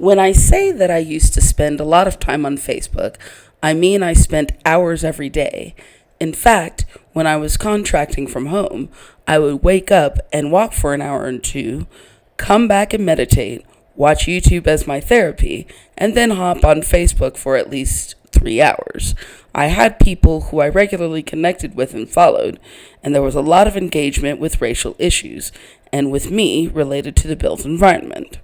When I say that I used to spend a lot of time on Facebook, I mean I spent hours every day. In fact, when I was contracting from home, I would wake up and walk for an hour or two, come back and meditate, watch YouTube as my therapy, and then hop on Facebook for at least 3 hours. I had people who I regularly connected with and followed, and there was a lot of engagement with racial issues, and with me related to the built environment.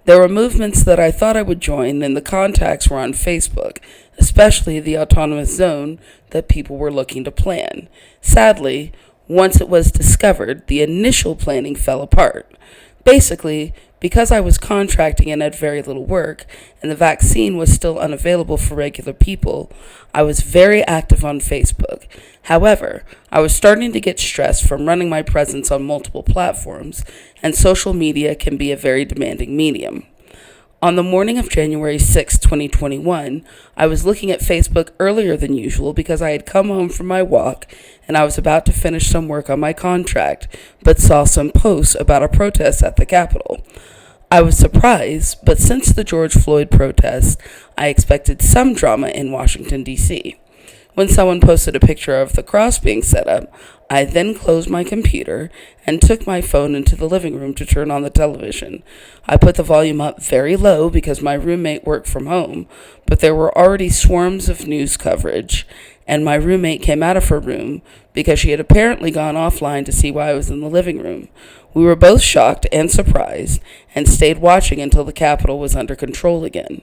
There were movements that I thought I would join, and the contacts were on Facebook, especially the autonomous zone that people were looking to plan. Sadly, once it was discovered, the initial planning fell apart. Basically, because I was contracting and had very little work, and the vaccine was still unavailable for regular people, I was very active on Facebook. However, I was starting to get stressed from running my presence on multiple platforms, and social media can be a very demanding medium. On the morning of January 6, 2021, I was looking at Facebook earlier than usual because I had come home from my walk and I was about to finish some work on my contract, but saw some posts about a protest at the Capitol. I was surprised, but since the George Floyd protests, I expected some drama in Washington, D.C. When someone posted a picture of the cross being set up, I then closed my computer and took my phone into the living room to turn on the television. I put the volume up very low because my roommate worked from home, but there were already swarms of news coverage, and my roommate came out of her room because she had apparently gone offline to see why I was in the living room. We were both shocked and surprised and stayed watching until the Capitol was under control again.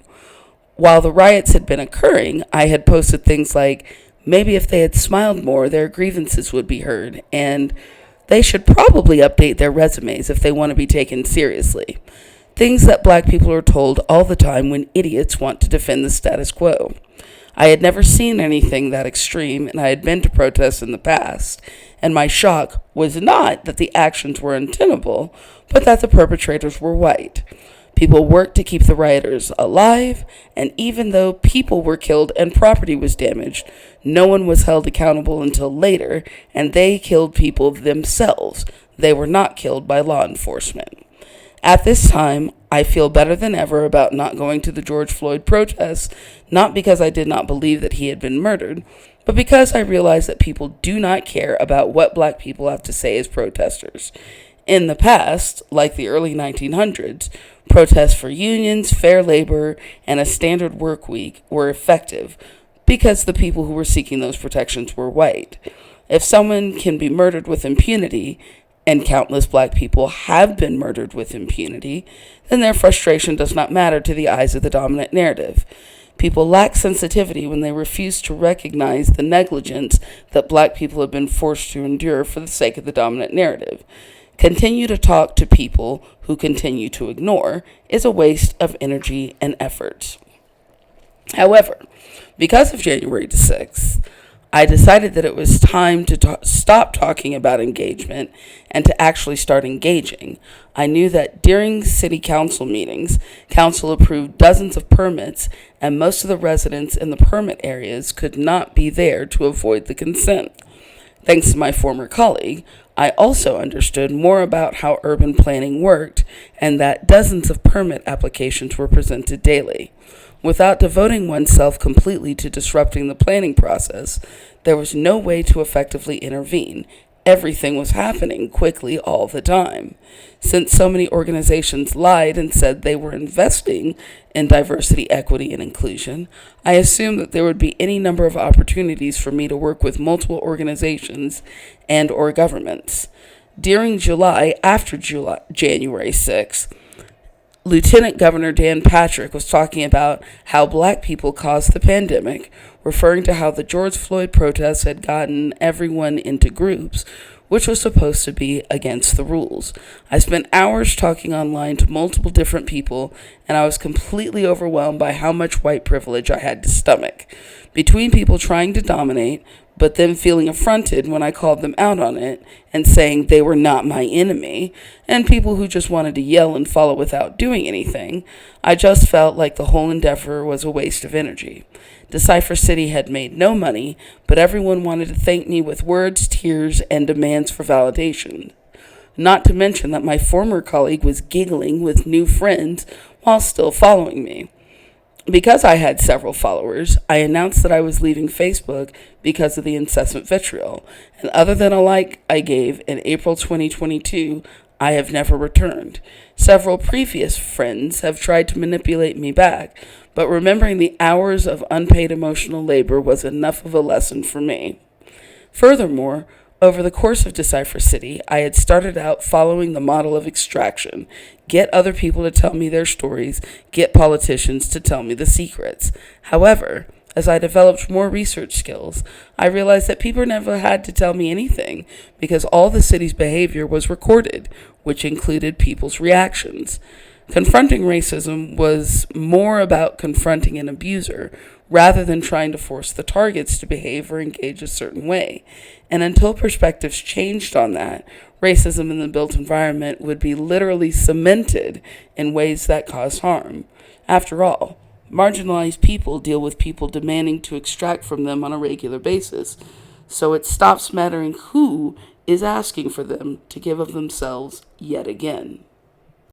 While the riots had been occurring, I had posted things like, maybe if they had smiled more, their grievances would be heard, and they should probably update their resumes if they want to be taken seriously. Things that black people are told all the time when idiots want to defend the status quo. I had never seen anything that extreme, and I had been to protests in the past, and my shock was not that the actions were untenable, but that the perpetrators were white. People worked to keep the rioters alive, and even though people were killed and property was damaged, no one was held accountable until later, and they killed people themselves. They were not killed by law enforcement. At this time, I feel better than ever about not going to the George Floyd protests, not because I did not believe that he had been murdered, but because I realized that people do not care about what black people have to say as protesters. In the past, like the early 1900s, protests for unions, fair labor, and a standard work week were effective because the people who were seeking those protections were white. If someone can be murdered with impunity, and countless black people have been murdered with impunity, then their frustration does not matter to the eyes of the dominant narrative. People lack sensitivity when they refuse to recognize the negligence that black people have been forced to endure for the sake of the dominant narrative. Continue to talk to people who continue to ignore is a waste of energy and effort. However, because of January 6th, I decided that it was time to stop talking about engagement and to actually start engaging. I knew that during city council meetings, council approved dozens of permits, and most of the residents in the permit areas could not be there to avoid the consent. Thanks to my former colleague, I also understood more about how urban planning worked and that dozens of permit applications were presented daily. Without devoting oneself completely to disrupting the planning process, there was no way to effectively intervene. Everything was happening quickly all the time. Since so many organizations lied and said they were investing in diversity, equity, and inclusion, I assumed that there would be any number of opportunities for me to work with multiple organizations and or governments. During July, after January 6th, Lieutenant Governor Dan Patrick was talking about how black people caused the pandemic, referring to how the George Floyd protests had gotten everyone into groups, which was supposed to be against the rules. I spent hours talking online to multiple different people, and I was completely overwhelmed by how much white privilege I had to stomach. Between people trying to dominate, but then feeling affronted when I called them out on it and saying they were not my enemy, and people who just wanted to yell and follow without doing anything, I just felt like the whole endeavor was a waste of energy. Decipher City had made no money, but everyone wanted to thank me with words, tears, and demands for validation. Not to mention that my former colleague was giggling with new friends while still following me. Because I had several followers, I announced that I was leaving Facebook because of the incessant vitriol, and other than a like I gave in April 2022, I have never returned. Several previous friends have tried to manipulate me back, but remembering the hours of unpaid emotional labor was enough of a lesson for me. Furthermore, over the course of Decipher City, I had started out following the model of extraction. Get other people to tell me their stories, get politicians to tell me the secrets. However, as I developed more research skills, I realized that people never had to tell me anything because all the city's behavior was recorded, which included people's reactions. Confronting racism was more about confronting an abuser rather than trying to force the targets to behave or engage a certain way. And until perspectives changed on that, racism in the built environment would be literally cemented in ways that cause harm. After all, marginalized people deal with people demanding to extract from them on a regular basis, so it stops mattering who is asking for them to give of themselves yet again.